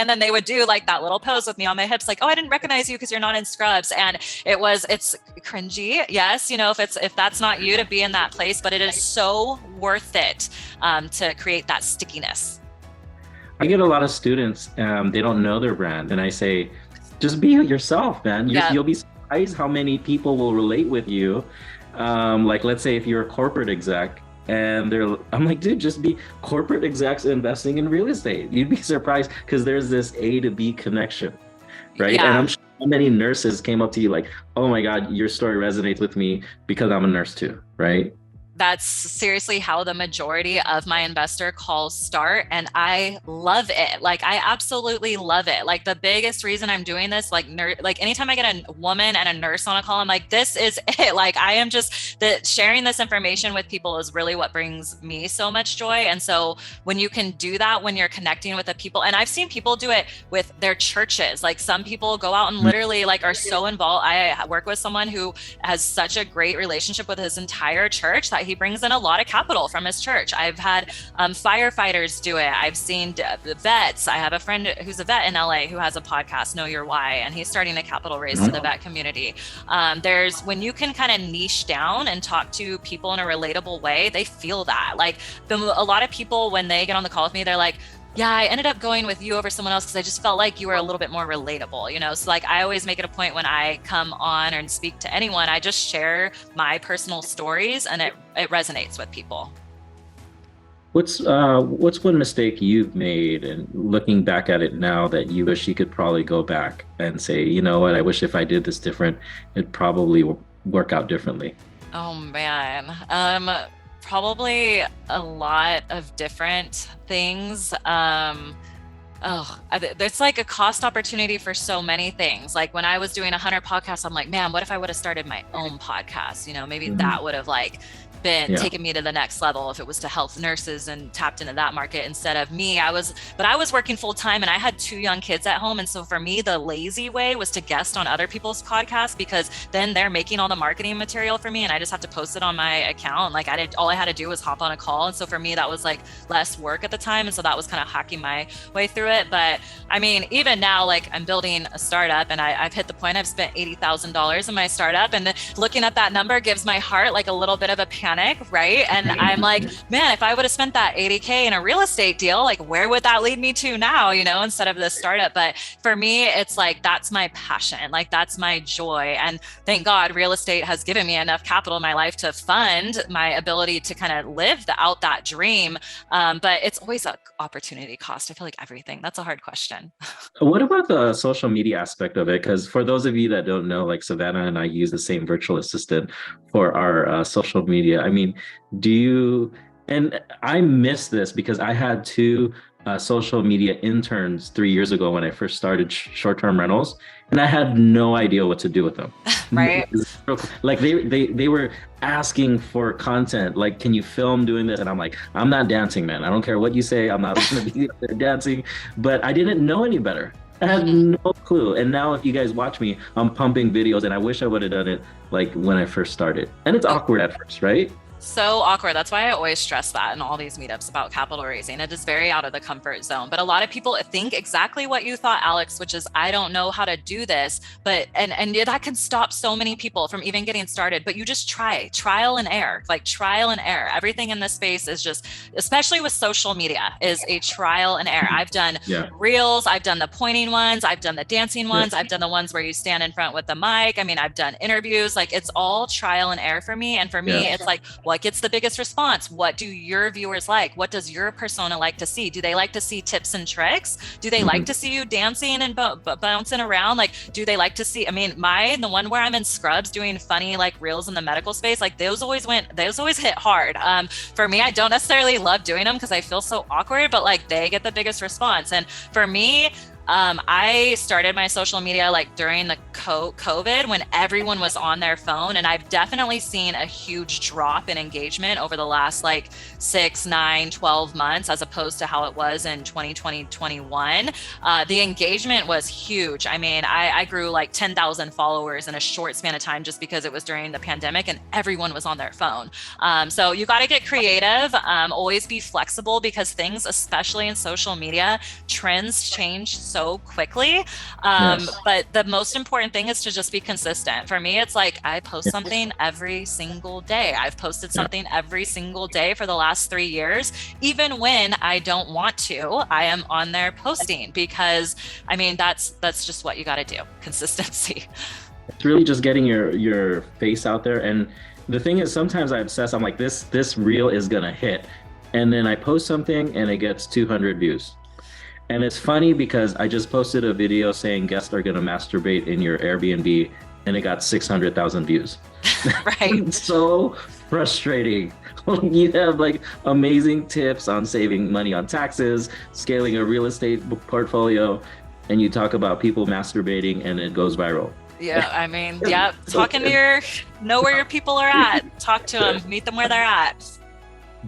and then they would do like that little pose with me on my hips, like, oh, I didn't recognize you because you're not in scrubs. And it's cringy. Yes. If that's not you to be in that place, but it is so worth it to create that stickiness. I get a lot of students, they don't know their brand, and I say, just be yourself, man. Yeah. You'll be surprised how many people will relate with you. Like, let's say if you're a corporate exec, and I'm like, dude, just be corporate execs investing in real estate. You'd be surprised because there's this A to B connection, right? And Yeah. I'm sure many nurses came up to you like, oh my God, your story resonates with me because I'm a nurse too, right? That's seriously how the majority of my investor calls start. And I love it. Like, I absolutely love it. Like, the biggest reason I'm doing this, like anytime I get a woman and a nurse on a call, I'm like, this is it. Like, I am just sharing this information with people is really what brings me so much joy. And so when you can do that, when you're connecting with the people, and I've seen people do it with their churches, like some people go out and literally like are so involved. I work with someone who has such a great relationship with his entire church that he brings in a lot of capital from his church. I've had firefighters do it. I've seen vets. I have a friend who's a vet in LA who has a podcast, Know Your Why, and he's starting a capital raise to the vet community. There's when you can kind of niche down and talk to people in a relatable way, they feel that. Like a lot of people, when they get on the call with me, they're like, yeah, I ended up going with you over someone else because I just felt like you were a little bit more relatable. So like I always make it a point when I come on and speak to anyone, I just share my personal stories and it resonates with people. What's one mistake you've made and looking back at it now that you wish you could probably go back and say, you know what, I wish if I did this different, it'd probably work out differently. Oh man. Probably a lot of different things. There's like a cost opportunity for so many things. Like when I was doing 100 podcasts, I'm like, man, what if I would have started my own podcast? Maybe Mhm. that would have like been Yeah. taking me to the next level if it was to help nurses and tapped into that market instead of me. But I was working full time and I had two young kids at home. And so for me, the lazy way was to guest on other people's podcasts because then they're making all the marketing material for me and I just have to post it on my account. Like all I had to do was hop on a call. And so for me, that was like less work at the time. And so that was kind of hacking my way through it. But I mean, even now, like I'm building a startup and I've hit the point I've spent $80,000 in my startup. And looking at that number gives my heart like a little bit of a panic, right? And I'm like, man, if I would have spent that 80K in a real estate deal, like where would that lead me to now, instead of this startup? But for me, it's like, that's my passion. Like that's my joy. And thank God real estate has given me enough capital in my life to fund my ability to kind of live out that dream. But it's always an opportunity cost. I feel like everything. That's a hard question. What about the social media aspect of it? Because for those of you that don't know, like Savannah and I use the same virtual assistant for our social media. I mean, do you, and I miss this because I had two social media interns 3 years ago when I first started short-term rentals, and I had no idea what to do with them. Right. Like they were asking for content, like, can you film doing this? And I'm like, I'm not dancing, man. I don't care what you say. I'm not going to be there dancing. But I didn't know any better. I had Mhm. no clue. And now if you guys watch me, I'm pumping videos and I wish I would have done it like when I first started. And it's awkward at first, right? So awkward. That's why I always stress that in all these meetups about capital raising. It is very out of the comfort zone. But a lot of people think exactly what you thought, Alex, which is I don't know how to do this. But and that can stop so many people from even getting started. But you just trial and error, like trial and error. Everything in this space is just, especially with social media, is a trial and error. I've done Yeah. reels, I've done the pointing ones, I've done the dancing Yeah. ones, I've done the ones where you stand in front with the mic. I mean, I've done interviews. Like it's all trial and error for me. And for me, Yeah. it's like, what gets the biggest response? What do your viewers like? What does your persona like to see? Do they like to see tips and tricks? Do they like to see you dancing and bouncing around? Like, do they like to see, I mean, the one where I'm in scrubs doing funny like reels in the medical space, like those always hit hard. For me, I don't necessarily love doing them because I feel so awkward, but like they get the biggest response. And for me, I started my social media like during the COVID when everyone was on their phone. And I've definitely seen a huge drop in engagement over the last like 6, 9, 12 months, as opposed to how it was in 2020, 21. The engagement was huge. I mean, I grew like 10,000 followers in a short span of time just because it was during the pandemic and everyone was on their phone. So you got to get creative, always be flexible because things, especially in social media, trends change so quickly. Yes. But the most important thing is to just be consistent. For me, it's like I post something every single day. I've posted something every single day for the last 3 years. Even when I don't want to, I am on there posting because I mean, that's just what you got to do. Consistency. It's really just getting your face out there. And the thing is, sometimes I obsess. I'm like, this reel is gonna hit, and then I post something and it gets 200 views. And it's funny because I just posted a video saying guests are gonna masturbate in your Airbnb, and it got 600,000 views. Right. It's so frustrating. You have like amazing tips on saving money on taxes, scaling a real estate portfolio, and you talk about people masturbating and it goes viral. Yeah, I mean, yeah, know where your people are at, talk to them, meet them where they're at.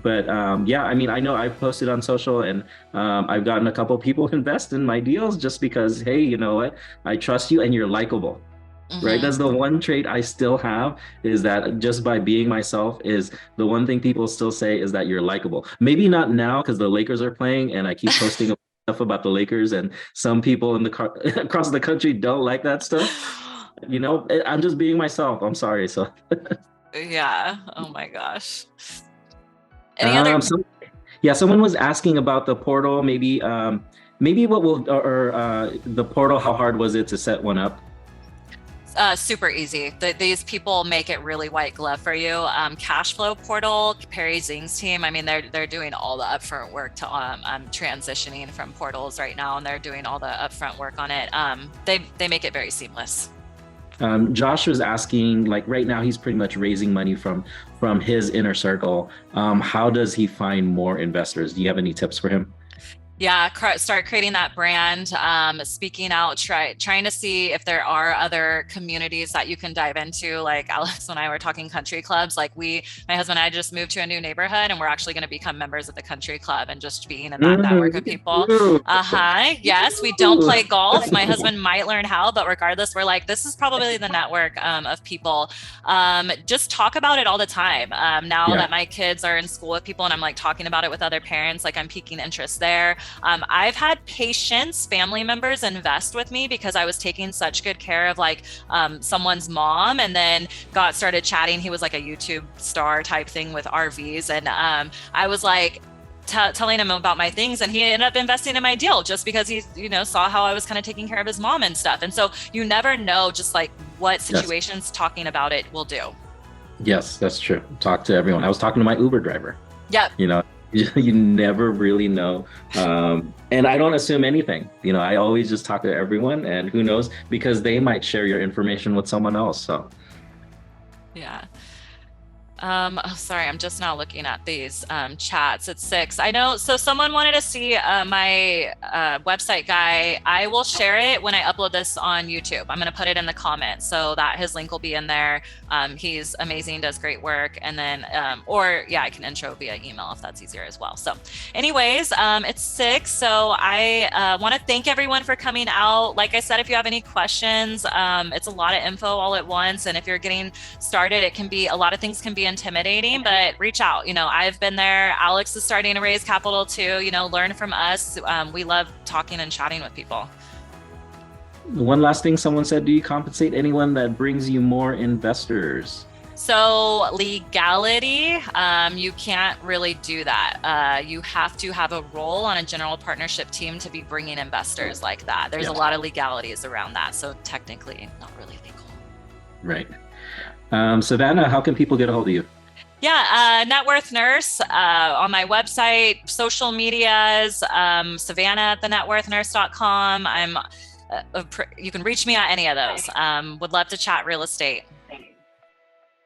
But yeah, I mean, I know I've posted on social, and I've gotten a couple people invest in my deals just because, hey, you know what? I trust you and you're likable, right? That's the one trait I still have, is that just by being myself is the one thing people still say is that you're likable. Maybe not now because the Lakers are playing and I keep posting stuff about the Lakers, and some people in across the country don't like that stuff. You know, I'm just being myself. I'm sorry. So Yeah. Oh my gosh. Any other? yeah, someone was asking about the portal. Maybe what will or the portal. How hard was it to set one up? Super easy. These people make it really white glove for you. Cashflow portal, Perry Zing's team. I mean, they're doing all the upfront work to. I'm transitioning from portals right now, and they're doing all the upfront work on it. They make it very seamless. Josh was asking, like right now he's pretty much raising money from his inner circle. How does he find more investors? Do you have any tips for him? Yeah, start creating that brand, speaking out, trying to see if there are other communities that you can dive into. Like Alex and I were talking country clubs. Like my husband and I just moved to a new neighborhood, and we're actually going to become members of the country club and just being in that network of people. Yes, we don't play golf. My husband might learn how, but regardless, we're like, this is probably the network of people. Just talk about it all the time. Now that my kids are in school with people and I'm like talking about it with other parents, like I'm piquing interest there. I've had patients, family members invest with me because I was taking such good care of like someone's mom, and then started chatting. He was like a YouTube star type thing with RVs. And I was like, telling him about my things, and he ended up investing in my deal just because he, saw how I was kind of taking care of his mom and stuff. And so you never know just like what situations talking about it will do. Yes, that's true. Talk to everyone. I was talking to my Uber driver. Yep. You never really know. And I don't assume anything. I always just talk to everyone, and who knows, because they might share your information with someone else. So yeah. Sorry, I'm just now looking at these chats. It's 6. I know. So someone wanted to see my website guy. I will share it when I upload this on YouTube. I'm going to put it in the comments so that his link will be in there. He's amazing, does great work. And then, I can intro via email if that's easier as well. So anyways, it's 6. So I want to thank everyone for coming out. Like I said, if you have any questions, it's a lot of info all at once. And if you're getting started, a lot of things can be intimidating, but reach out. I've been there. Alex is starting to raise capital too. Learn from us. We love talking and chatting with people. One last thing someone said, do you compensate anyone that brings you more investors? So legality, you can't really do that. You have to have a role on a general partnership team to be bringing investors like that. There's a lot of legalities around that. So technically not really legal. Right. Savannah, how can people get a hold of you? Yeah, Networth Nurse on my website, social medias, Savannah at thenetworthnurse.com. You can reach me at any of those. Would love to chat real estate.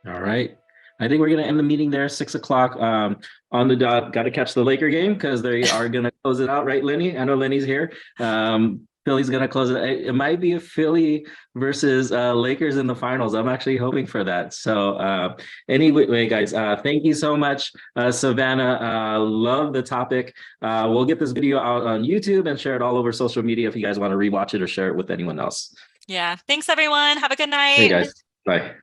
All right. I think we're going to end the meeting there, 6 o'clock on the dot. Got to catch the Laker game because they are going to close it out, right, Lenny? I know Lenny's here. Philly's going to close it. It might be a Philly versus Lakers in the finals. I'm actually hoping for that. So anyway, guys, thank you so much, Savannah. Love the topic. We'll get this video out on YouTube and share it all over social media if you guys want to rewatch it or share it with anyone else. Yeah. Thanks, everyone. Have a good night. Hey, guys. Bye.